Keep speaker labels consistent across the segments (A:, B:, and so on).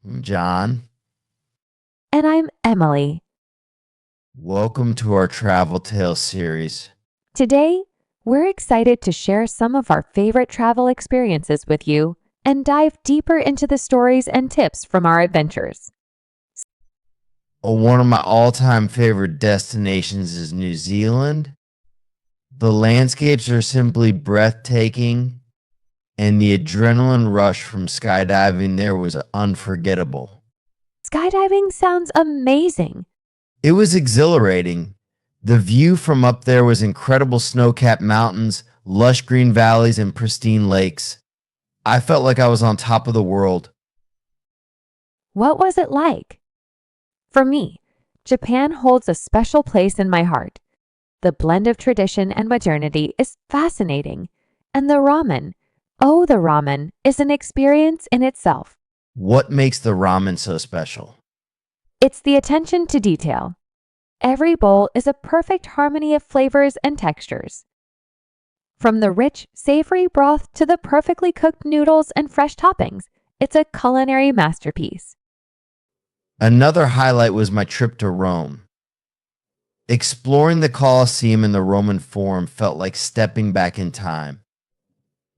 A: I'm John.
B: And I'm Emily.
A: Welcome to our Travel Tales series.
B: Today, we're excited to share some of our favorite travel experiences with you and dive deeper into the stories and tips from our adventures.
A: One of my all-time favorite destinations is New Zealand. The landscapes are simply breathtaking, and the adrenaline rush from skydiving there was unforgettable.
B: Skydiving sounds amazing.
A: It was exhilarating. The view from up there was incredible snow-capped mountains, lush green valleys, and pristine lakes. I felt like I was on top of the world.
B: What was it like? For me, Japan holds a special place in my heart. The blend of tradition and modernity is fascinating, and the ramen, is an experience in itself.
A: What makes the ramen so special?
B: It's the attention to detail. Every bowl is a perfect harmony of flavors and textures. From the rich, savory broth to the perfectly cooked noodles and fresh toppings, it's a culinary masterpiece.
A: Another highlight was my trip to Rome. Exploring the Colosseum and the Roman Forum felt like stepping back in time.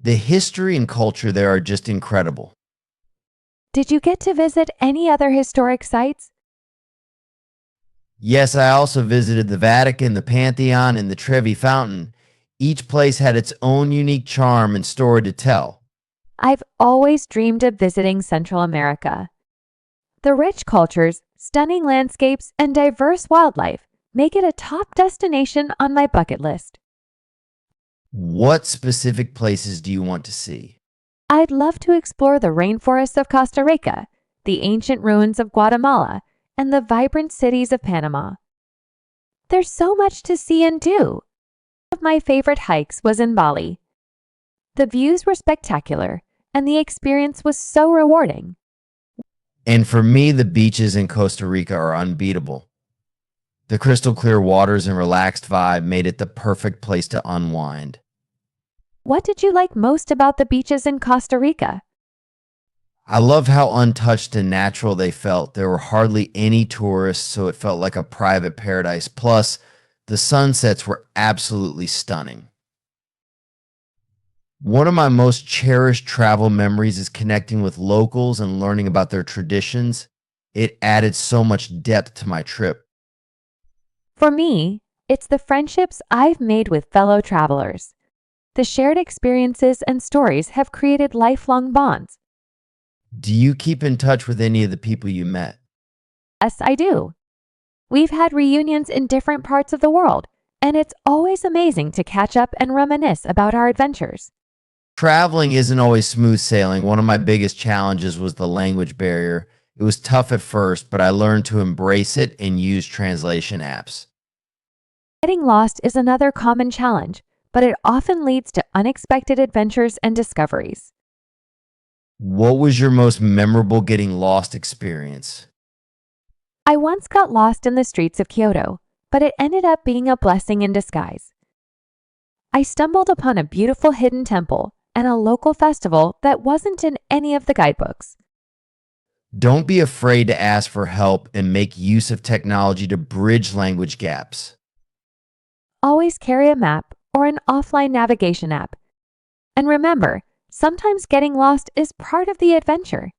A: The history and culture there are just incredible.
B: Did you get to visit any other historic sites?
A: Yes, I also visited the Vatican, the Pantheon, and the Trevi Fountain. Each place had its own unique charm and story to tell.
B: I've always dreamed of visiting Central America. The rich cultures, stunning landscapes, and diverse wildlife make it a top destination on my bucket list.
A: What specific places do you want to see?
B: I'd love to explore the rainforests of Costa Rica, the ancient ruins of Guatemala, and the vibrant cities of Panama. There's so much to see and do. One of my favorite hikes was in Bali. The views were spectacular, and the experience was so rewarding.
A: And for me, the beaches in Costa Rica are unbeatable. The crystal clear waters and relaxed vibe made it the perfect place to unwind.
B: What did you like most about the beaches in Costa Rica?
A: I love how untouched and natural they felt. There were hardly any tourists, so it felt like a private paradise. Plus, the sunsets were absolutely stunning. One of my most cherished travel memories is connecting with locals and learning about their traditions. It added so much depth to my trip.
B: For me, it's the friendships I've made with fellow travelers. The shared experiences and stories have created lifelong bonds.
A: Do you keep in touch with any of the people you met?
B: Yes, I do. We've had reunions in different parts of the world, and it's always amazing to catch up and reminisce about our adventures.
A: Traveling isn't always smooth sailing. One of my biggest challenges was the language barrier. It was tough at first, but I learned to embrace it and use translation apps.
B: Getting lost is another common challenge, but it often leads to unexpected adventures and discoveries.
A: What was your most memorable getting lost experience?
B: I once got lost in the streets of Kyoto, but it ended up being a blessing in disguise. I stumbled upon a beautiful hidden temple and a local festival that wasn't in any of the guidebooks.
A: Don't be afraid to ask for help and make use of technology to bridge language gaps.
B: Always carry a map or an offline navigation app. And remember, sometimes getting lost is part of the adventure.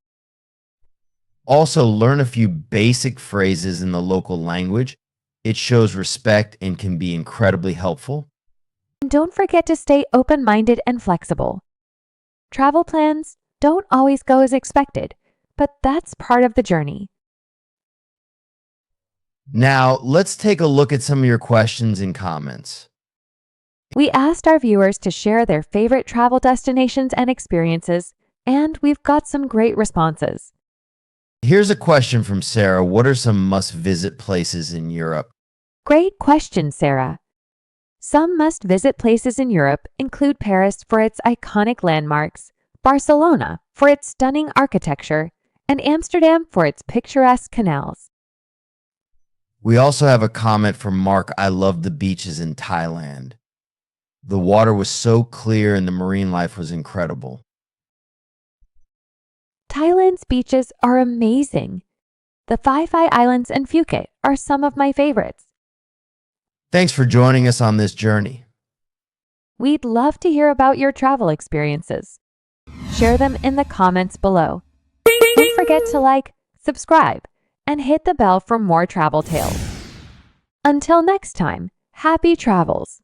A: Also, learn a few basic phrases in the local language. It shows respect and can be incredibly helpful.
B: And don't forget to stay open-minded and flexible. Travel plans don't always go as expected, but that's part of the journey.
A: Now, let's take a look at some of your questions and comments.
B: We asked our viewers to share their favorite travel destinations and experiences, and we've got some great responses.
A: Here's a question from Sarah. What are some must-visit places in Europe?
B: Great question, Sarah. Some must-visit places in Europe include Paris for its iconic landmarks, Barcelona for its stunning architecture, and Amsterdam for its picturesque canals.
A: We also have a comment from Mark. I love the beaches in Thailand. The water was so clear and the marine life was incredible.
B: Thailand's beaches are amazing. The Phi Phi Islands and Phuket are some of my favorites.
A: Thanks for joining us on this journey.
B: We'd love to hear about your travel experiences. Share them in the comments below. Don't forget to like, subscribe, and hit the bell for more travel tales. Until next time, happy travels!